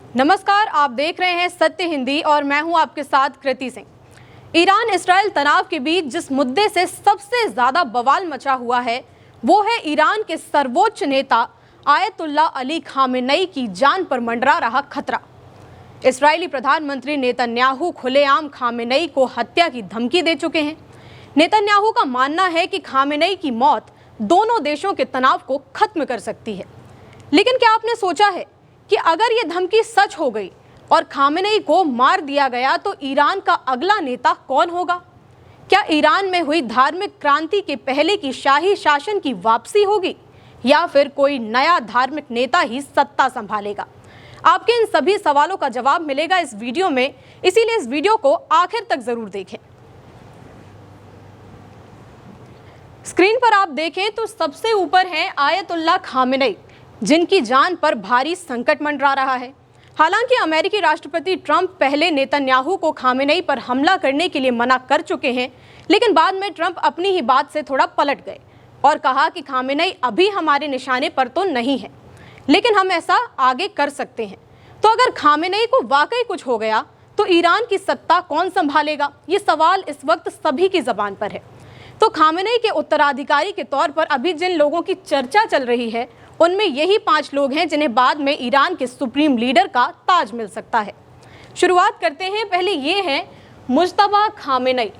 नमस्कार, आप देख रहे हैं सत्य हिंदी और मैं हूं आपके साथ कृति सिंह। ईरान इसराइल तनाव के बीच जिस मुद्दे से सबसे ज्यादा बवाल मचा हुआ है वो है ईरान के सर्वोच्च नेता आयतुल्ला अली खामेनेई की जान पर मंडरा रहा खतरा। इस्राएली प्रधानमंत्री नेतन्याहू खुलेआम खामेनेई को हत्या की धमकी दे चुके हैं। नेतन्याहू का मानना है कि खामेनेई की मौत दोनों देशों के तनाव को खत्म कर सकती है। लेकिन क्या आपने सोचा है कि अगर ये धमकी सच हो गई और खामेनेई को मार दिया गया तो ईरान का अगला नेता कौन होगा? क्या ईरान में हुई धार्मिक क्रांति के पहले की शाही शासन की वापसी होगी या फिर कोई नया धार्मिक नेता ही सत्ता संभालेगा? आपके इन सभी सवालों का जवाब मिलेगा इस वीडियो में, इसीलिए इस वीडियो को आखिर तक जरूर देखें। स्क्रीन पर आप देखें तो सबसे ऊपर हैं आयतुल्ला खामेनेई, जिनकी जान पर भारी संकट मंडरा रहा है। हालांकि अमेरिकी राष्ट्रपति ट्रंप पहले नेतन्याहू को खामेनेई पर हमला करने के लिए मना कर चुके हैं, लेकिन बाद में ट्रंप अपनी ही बात से थोड़ा पलट गए और कहा कि खामेनेई अभी हमारे निशाने पर तो नहीं है, लेकिन हम ऐसा आगे कर सकते हैं। तो अगर खामेनेई को वाकई कुछ हो गया तो ईरान की सत्ता कौन संभालेगा? ये सवाल इस वक्त सभी की जबान पर है। तो खामेनेई के उत्तराधिकारी के तौर पर अभी जिन लोगों की चर्चा चल रही है उनमें यही 5 लोग हैं जिन्हें बाद में ईरान के सुप्रीम लीडर का ताज मिल सकता है। शुरुआत करते हैं। पहले ये हैं मुज्तबा खामेनेई,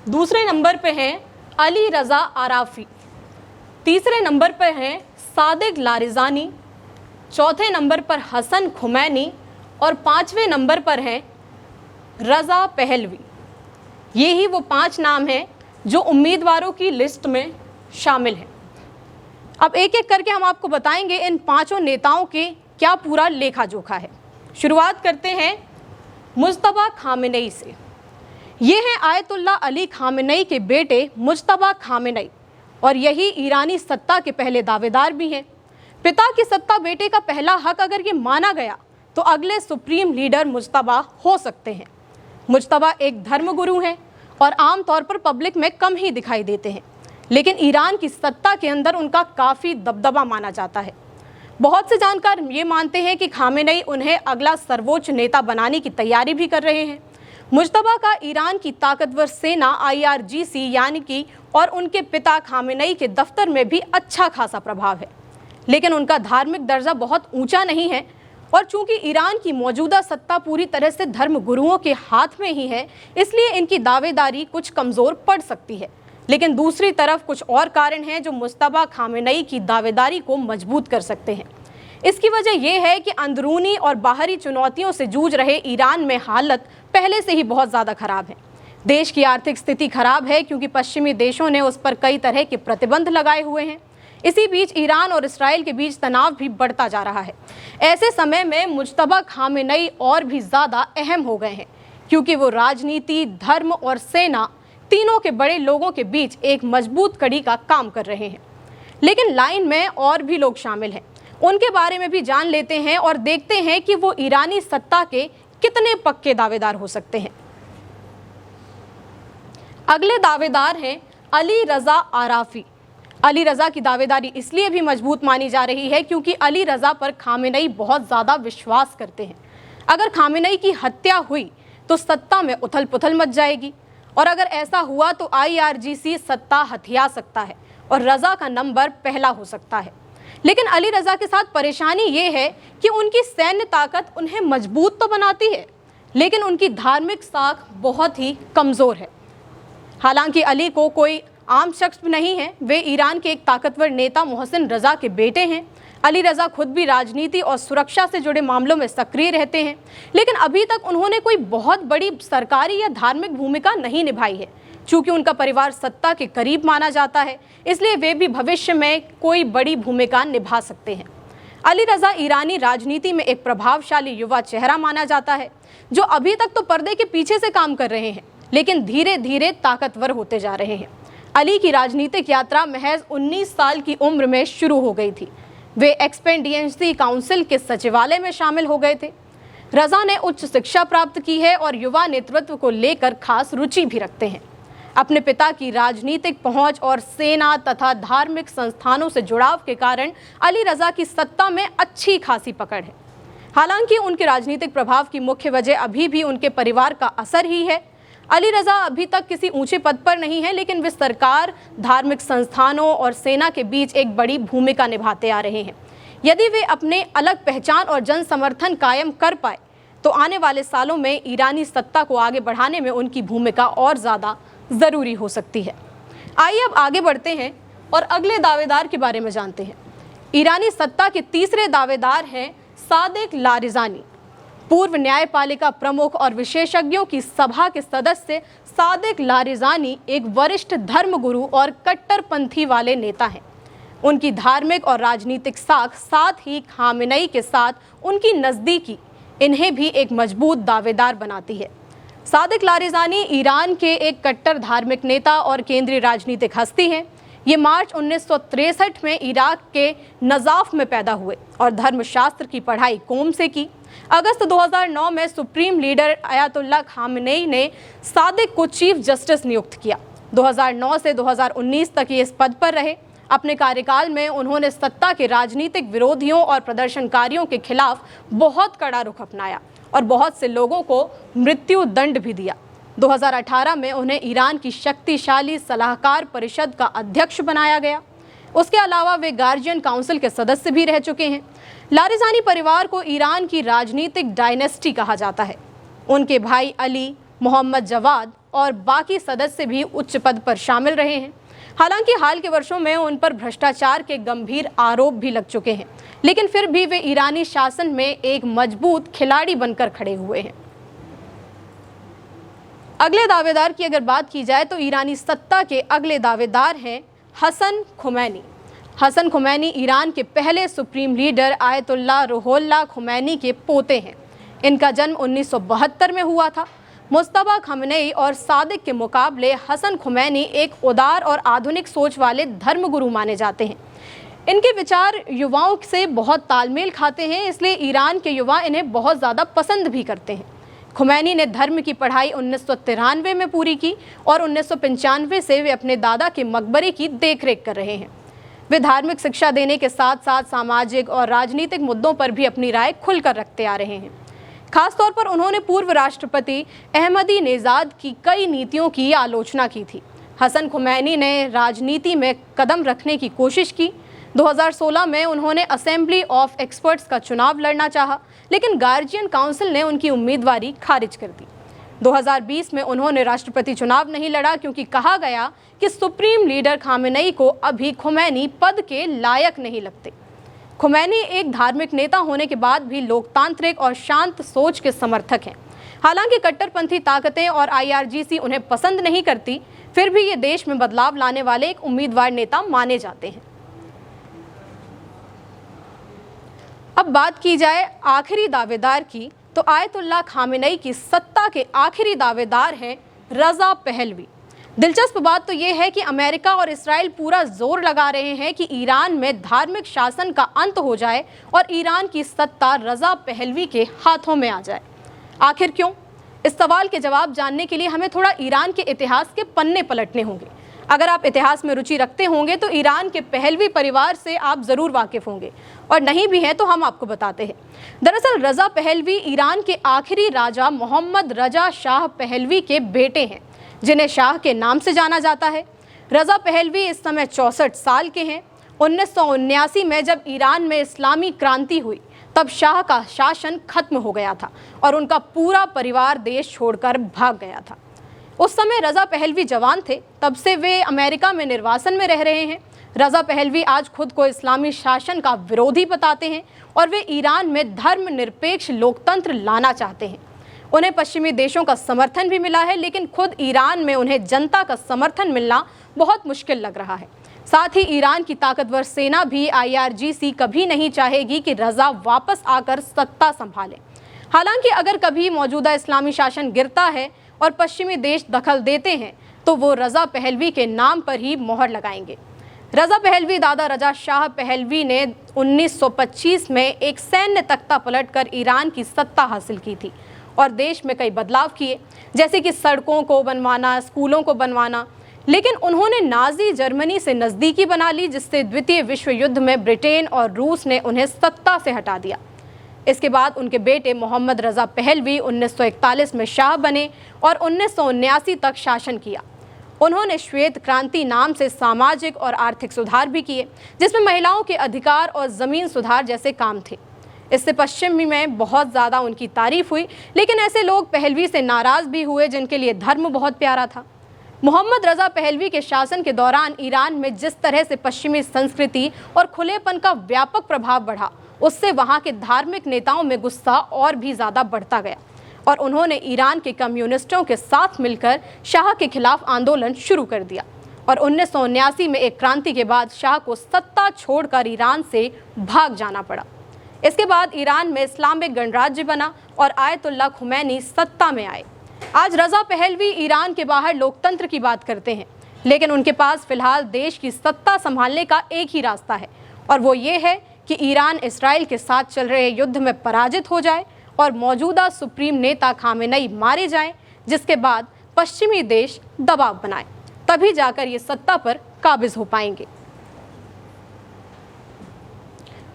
दूसरे नंबर पे हैं अली रजा आराफी, तीसरे नंबर पर हैं सादिक लारिजानी, चौथे नंबर पर हसन खुमैनी और 5वें नंबर पर हैं रजा पहलवी। ये ही वो 5 नाम हैं जो उम्मीदवारों की लिस्ट में शामिल हैं। अब एक एक करके हम आपको बताएंगे इन 5 नेताओं के क्या पूरा लेखा जोखा है। शुरुआत करते हैं मुज्तबा खामेनेई से। ये हैं आयतुल्ला अली खामेनेई के बेटे मुज्तबा खामेनेई और यही ईरानी सत्ता के पहले दावेदार भी हैं। पिता की सत्ता बेटे का पहला हक अगर ये माना गया तो अगले सुप्रीम लीडर मुज्तबा हो सकते हैं। मुज्तबा एक धर्मगुरु हैं और आमतौर पर पब्लिक में कम ही दिखाई देते हैं, लेकिन ईरान की सत्ता के अंदर उनका काफ़ी दबदबा माना जाता है। बहुत से जानकार ये मानते हैं कि खामेनेई उन्हें अगला सर्वोच्च नेता बनाने की तैयारी भी कर रहे हैं। मुज्तबा का ईरान की ताकतवर सेना IRGC यानी कि और उनके पिता खामेनेई के दफ्तर में भी अच्छा खासा प्रभाव है, लेकिन उनका धार्मिक दर्जा बहुत ऊंचा नहीं है। और चूंकि ईरान की मौजूदा सत्ता पूरी तरह से धर्म गुरुओं के हाथ में ही है, इसलिए इनकी दावेदारी कुछ कमज़ोर पड़ सकती है। लेकिन दूसरी तरफ कुछ और कारण हैं जो मुज्तबा खामेनेई की दावेदारी को मजबूत कर सकते हैं। इसकी वजह यह है कि अंदरूनी और बाहरी चुनौतियों से जूझ रहे ईरान में हालत पहले से ही बहुत ज़्यादा खराब है। देश की आर्थिक स्थिति खराब है क्योंकि पश्चिमी देशों ने उस पर कई तरह के प्रतिबंध लगाए हुए हैं। इसी बीच ईरान और इसराइल के बीच तनाव भी बढ़ता जा रहा है। ऐसे समय में मुज्तबा खामेनेई और भी ज़्यादा अहम हो गए हैं क्योंकि वो राजनीति, धर्म और सेना तीनों के बड़े लोगों के बीच एक मजबूत कड़ी का काम कर रहे हैं। लेकिन लाइन में और भी लोग शामिल हैं, उनके बारे में भी जान लेते हैं और देखते हैं कि वो ईरानी सत्ता के कितने पक्के दावेदार हो सकते हैं। अगले दावेदार हैं अली रजा आराफी। अली रजा की दावेदारी इसलिए भी मजबूत मानी जा रही है क्योंकि अली रजा पर खामेनेई बहुत ज़्यादा विश्वास करते हैं। अगर खामेनेई की हत्या हुई तो सत्ता में उथल पुथल मच जाएगी और अगर ऐसा हुआ तो IRGC सत्ता हथिया सकता है और रजा का नंबर पहला हो सकता है। लेकिन अली रजा के साथ परेशानी ये है कि उनकी सैन्य ताकत उन्हें मजबूत तो बनाती है, लेकिन उनकी धार्मिक साख बहुत ही कमज़ोर है। हालांकि अली को कोई आम शख्स नहीं है, वे ईरान के एक ताकतवर नेता मोहसिन रजा के बेटे हैं। अली रजा खुद भी राजनीति और सुरक्षा से जुड़े मामलों में सक्रिय रहते हैं, लेकिन अभी तक उन्होंने कोई बहुत बड़ी सरकारी या धार्मिक भूमिका नहीं निभाई है। चूँकि उनका परिवार सत्ता के करीब माना जाता है, इसलिए वे भी भविष्य में कोई बड़ी भूमिका निभा सकते हैं। अली रजा ईरानी राजनीति में एक प्रभावशाली युवा चेहरा माना जाता है जो अभी तक तो पर्दे के पीछे से काम कर रहे हैं, लेकिन धीरे धीरे ताकतवर होते जा रहे हैं। अली की राजनीतिक यात्रा महज 19 साल की उम्र में शुरू हो गई थी। वे एक्सपेंडियंसी काउंसिल के सचिवालय में शामिल हो गए थे। रजा ने उच्च शिक्षा प्राप्त की है और युवा नेतृत्व को लेकर खास रुचि भी रखते हैं। अपने पिता की राजनीतिक पहुंच और सेना तथा धार्मिक संस्थानों से जुड़ाव के कारण अली रजा की सत्ता में अच्छी खासी पकड़ है। हालांकि उनके राजनीतिक प्रभाव की मुख्य वजह अभी भी उनके परिवार का असर ही है। अली रज़ा अभी तक किसी ऊंचे पद पर नहीं है, लेकिन वे सरकार, धार्मिक संस्थानों और सेना के बीच एक बड़ी भूमिका निभाते आ रहे हैं। यदि वे अपने अलग पहचान और जन समर्थन कायम कर पाए तो आने वाले सालों में ईरानी सत्ता को आगे बढ़ाने में उनकी भूमिका और ज़्यादा ज़रूरी हो सकती है। आइए अब आगे बढ़ते हैं और अगले दावेदार के बारे में जानते हैं। ईरानी सत्ता के तीसरे दावेदार हैं सादिक लारिजानी। पूर्व न्यायपालिका प्रमुख और विशेषज्ञों की सभा के सदस्य सादिक लारिजानी एक वरिष्ठ धर्मगुरु और कट्टरपंथी वाले नेता हैं। उनकी धार्मिक और राजनीतिक साख, साथ ही खामेनेई के साथ उनकी नज़दीकी इन्हें भी एक मजबूत दावेदार बनाती है। सादिक लारिजानी ईरान के एक कट्टर धार्मिक नेता और केंद्रीय राजनीतिक हस्ती हैं। ये मार्च 1963 में इराक के नजाफ में पैदा हुए और धर्मशास्त्र की पढ़ाई कोम से की। अगस्त 2009 में सुप्रीम लीडर आयतुल्लाह खामेनेई ने सादिक को चीफ जस्टिस नियुक्त किया। 2009 से 2019 तक ये इस पद पर रहे। अपने कार्यकाल में उन्होंने सत्ता के राजनीतिक विरोधियों और प्रदर्शनकारियों के खिलाफ बहुत कड़ा रुख अपनाया और बहुत से लोगों को मृत्यु दंड भी दिया। 2018 में उन्हें ईरान की शक्तिशाली सलाहकार परिषद का अध्यक्ष बनाया गया। उसके अलावा वे गार्जियन काउंसिल के सदस्य भी रह चुके हैं। लारिजानी परिवार को ईरान की राजनीतिक डायनेस्टी कहा जाता है। उनके भाई अली, मोहम्मद जवाद और बाकी सदस्य भी उच्च पद पर शामिल रहे हैं। हालांकि हाल के वर्षों में उन पर भ्रष्टाचार के गंभीर आरोप भी लग चुके हैं, लेकिन फिर भी वे ईरानी शासन में एक मजबूत खिलाड़ी बनकर खड़े हुए हैं। अगले दावेदार की अगर बात की जाए तो ईरानी सत्ता के अगले दावेदार हैं हसन खुमैनी। हसन खुमैनी ईरान के पहले supreme leader Ayatollah Ruhollah Khomeini के पोते हैं। इनका जन्म 1972 में हुआ था। मुस्तफा खामेनेई और सादिक के मुकाबले हसन खुमैनी एक उदार और आधुनिक सोच वाले धर्मगुरु माने जाते हैं। इनके विचार युवाओं से बहुत तालमेल खाते हैं, इसलिए ईरान के युवा इन्हें बहुत ज़्यादा पसंद भी करते हैं। खुमैनी ने धर्म की पढ़ाई 1993 में पूरी की और 1995 से वे अपने दादा के मकबरे की देखरेख कर रहे हैं। वे धार्मिक शिक्षा देने के साथ साथ सामाजिक और राजनीतिक मुद्दों पर भी अपनी राय खुलकर रखते आ रहे हैं। खासतौर पर उन्होंने पूर्व राष्ट्रपति अहमदी नेजाद की कई नीतियों की आलोचना की थी। हसन खुमैनी ने राजनीति में कदम रखने की कोशिश की। 2016 में उन्होंने असेंबली ऑफ एक्सपर्ट्स का चुनाव लड़ना चाहा, लेकिन गार्जियन काउंसिल ने उनकी उम्मीदवारी खारिज कर दी। 2020 में उन्होंने राष्ट्रपति चुनाव नहीं लड़ा क्योंकि कहा गया कि सुप्रीम लीडर खामेनेई को अभी खुमैनी पद के लायक नहीं लगते। खुमैनी एक धार्मिक नेता होने के बाद भी लोकतांत्रिक और शांत सोच के समर्थक हैं। हालांकि कट्टरपंथी ताकतें और IRGC उन्हें पसंद नहीं करती, फिर भी ये देश में बदलाव लाने वाले एक उम्मीदवार नेता माने जाते हैं। अब बात की जाए आखिरी दावेदार की, तो आयतुल्लाह खामेनेई की सत्ता के आखिरी दावेदार हैं रज़ा पहलवी। दिलचस्प बात तो ये है कि अमेरिका और इस्राइल पूरा जोर लगा रहे हैं कि ईरान में धार्मिक शासन का अंत हो जाए और ईरान की सत्ता रज़ा पहलवी के हाथों में आ जाए। आखिर क्यों? इस सवाल के जवाब जानने के लिए हमें थोड़ा ईरान के इतिहास के पन्ने पलटने होंगे। अगर आप इतिहास में रुचि रखते होंगे तो ईरान के पहलवी परिवार से आप ज़रूर वाकिफ़ होंगे, और नहीं भी हैं तो हम आपको बताते हैं। दरअसल रज़ा पहलवी ईरान के आखिरी राजा मोहम्मद रजा शाह पहलवी के बेटे हैं, जिन्हें शाह के नाम से जाना जाता है। रज़ा पहलवी इस समय 64 साल के हैं। 1979 में जब ईरान में इस्लामी क्रांति हुई तब शाह का शासन खत्म हो गया था और उनका पूरा परिवार देश छोड़कर भाग गया था। उस समय रज़ा पहलवी जवान थे, तब से वे अमेरिका में निर्वासन में रह रहे हैं। रज़ा पहलवी आज खुद को इस्लामी शासन का विरोधी बताते हैं और वे ईरान में धर्मनिरपेक्ष लोकतंत्र लाना चाहते हैं। उन्हें पश्चिमी देशों का समर्थन भी मिला है, लेकिन खुद ईरान में उन्हें जनता का समर्थन मिलना बहुत मुश्किल लग रहा है। साथ ही ईरान की ताकतवर सेना भी IRGC कभी नहीं चाहेगी कि रज़ा वापस आकर सत्ता संभालें। हालांकि अगर कभी मौजूदा इस्लामी शासन गिरता है और पश्चिमी देश दखल देते हैं तो वो रज़ा पहलवी के नाम पर ही मोहर लगाएंगे। रज़ा पहलवी दादा रजा शाह पहलवी ने 1925 में एक सैन्य तख्ता पलटकर ईरान की सत्ता हासिल की थी और देश में कई बदलाव किए, जैसे कि सड़कों को बनवाना, स्कूलों को बनवाना। लेकिन उन्होंने नाज़ी जर्मनी से नज़दीकी बना ली, जिससे द्वितीय विश्व युद्ध में ब्रिटेन और रूस ने उन्हें सत्ता से हटा दिया। इसके बाद उनके बेटे मोहम्मद रजा पहलवी 1941 में शाह बने और 1979 तक शासन किया। उन्होंने श्वेत क्रांति नाम से सामाजिक और आर्थिक सुधार भी किए, जिसमें महिलाओं के अधिकार और जमीन सुधार जैसे काम थे। इससे पश्चिमी में बहुत ज़्यादा उनकी तारीफ हुई, लेकिन ऐसे लोग पहलवी से नाराज़ भी हुए जिनके लिए धर्म बहुत प्यारा था। मोहम्मद रजा पहलवी के शासन के दौरान ईरान में जिस तरह से पश्चिमी संस्कृति और खुलेपन का व्यापक प्रभाव बढ़ा, उससे वहाँ के धार्मिक नेताओं में गुस्सा और भी ज़्यादा बढ़ता गया और उन्होंने ईरान के कम्युनिस्टों के साथ मिलकर शाह के खिलाफ आंदोलन शुरू कर दिया और 1979 में एक क्रांति के बाद शाह को सत्ता छोड़कर ईरान से भाग जाना पड़ा। इसके बाद ईरान में इस्लामिक गणराज्य बना और आयतुल्लाह खुमैनी सत्ता में आए। आज रजा पहलवी ईरान के बाहर लोकतंत्र की बात करते हैं, लेकिन उनके पास फिलहाल देश की सत्ता संभालने का एक ही रास्ता है और वो ये है कि ईरान इसराइल के साथ चल रहे युद्ध में पराजित हो जाए और मौजूदा सुप्रीम नेता खामेनेई मारे जाएं, जिसके बाद पश्चिमी देश दबाव बनाए, तभी जाकर ये सत्ता पर काबिज हो पाएंगे।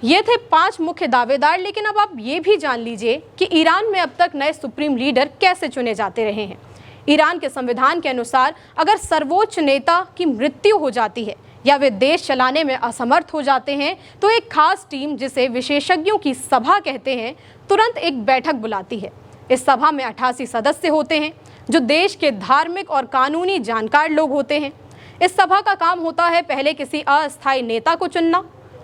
ये थे 5 मुख्य दावेदार, लेकिन अब आप ये भी जान लीजिए कि ईरान में अब तक नए सुप्रीम लीडर कैसे चुने जाते रहे हैं। ईरान के संविधान के अनुसार अगर सर्वोच्च नेता की मृत्यु हो जाती है या वे देश चलाने में असमर्थ हो जाते हैं, तो एक खास टीम, जिसे विशेषज्ञों की सभा कहते हैं, तुरंत एक बैठक बुलाती है। इस सभा में 88 सदस्य होते हैं जो देश के धार्मिक और कानूनी जानकार लोग होते हैं। इस सभा का काम होता है पहले किसी अस्थायी नेता को चुनना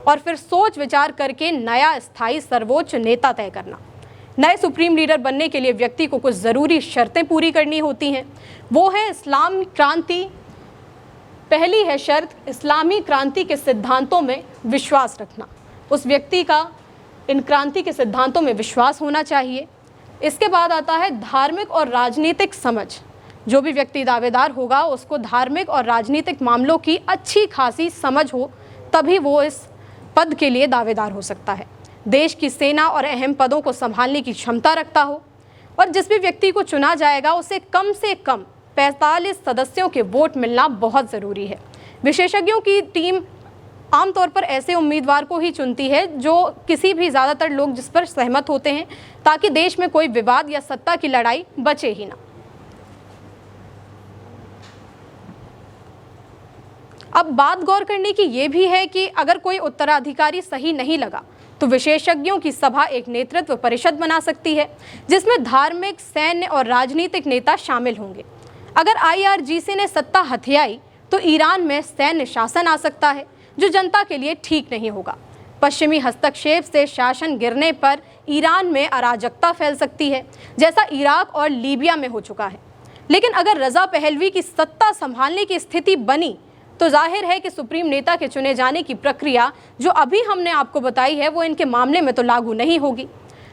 और फिर सोच विचार करके नया स्थायी सर्वोच्च नेता तय करना। नए सुप्रीम लीडर बनने के लिए व्यक्ति को कुछ ज़रूरी शर्तें पूरी करनी होती हैं। वो है इस्लामी क्रांति। पहली है शर्त, इस्लामी क्रांति के सिद्धांतों में विश्वास रखना। उस व्यक्ति का इन क्रांति के सिद्धांतों में विश्वास होना चाहिए। इसके बाद आता है धार्मिक और राजनीतिक समझ। जो भी व्यक्ति दावेदार होगा उसको धार्मिक और राजनीतिक मामलों की अच्छी खासी समझ हो, तभी वो इस पद के लिए दावेदार हो सकता है। देश की सेना और अहम पदों को संभालने की क्षमता रखता हो और जिस भी व्यक्ति को चुना जाएगा उसे कम से कम 45 सदस्यों के वोट मिलना बहुत ज़रूरी है। विशेषज्ञों की टीम आमतौर पर ऐसे उम्मीदवार को ही चुनती है जो किसी भी ज़्यादातर लोग जिस पर सहमत होते हैं, ताकि देश में कोई विवाद या सत्ता की लड़ाई बचे ही ना। अब बात गौर करने की ये भी है कि अगर कोई उत्तराधिकारी सही नहीं लगा तो विशेषज्ञों की सभा एक नेतृत्व परिषद बना सकती है, जिसमें धार्मिक, सैन्य और राजनीतिक नेता शामिल होंगे। अगर IRGC ने सत्ता हथियाई तो ईरान में सैन्य शासन आ सकता है, जो जनता के लिए ठीक नहीं होगा। पश्चिमी हस्तक्षेप से शासन गिरने पर ईरान में अराजकता फैल सकती है, जैसा इराक और लीबिया में हो चुका है। लेकिन अगर रजा पहलवी की सत्ता संभालने की स्थिति बनी तो जाहिर है कि सुप्रीम नेता के चुने जाने की प्रक्रिया जो अभी हमने आपको बताई है वो इनके मामले में तो लागू नहीं होगी।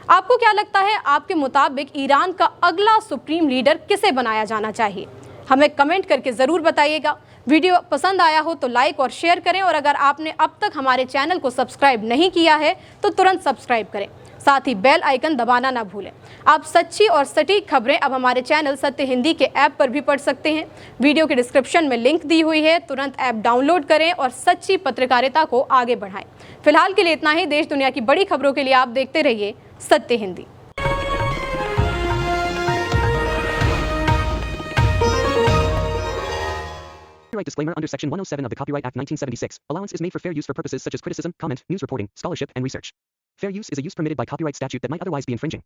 आपको क्या लगता है, आपके मुताबिक ईरान का अगला सुप्रीम लीडर किसे बनाया जाना चाहिए? हमें कमेंट करके ज़रूर बताइएगा। वीडियो पसंद आया हो तो लाइक और शेयर करें और अगर आपने अब तक हमारे चैनल को सब्सक्राइब नहीं किया है तो तुरंत सब्सक्राइब करें। साथ ही बेल आइकन दबाना ना भूलें। आप सच्ची और सटीक खबरें अब हमारे चैनल सत्य हिंदी के ऐप पर भी पढ़ सकते हैं। वीडियो के डिस्क्रिप्शन में लिंक दी हुई है, तुरंत ऐप डाउनलोड करें और सच्ची पत्रकारिता को आगे बढ़ाएं। फिलहाल के लिए इतना ही। देश दुनिया की बड़ी खबरों के लिए आप देखते रहिए सत्य Hindi. Copyright disclaimer under Section 107 of the Copyright Act 1976. Allowance is made for fair use for purposes such as criticism, comment, news reporting, scholarship, and research. Fair use is a use permitted by copyright statute that might otherwise be infringing.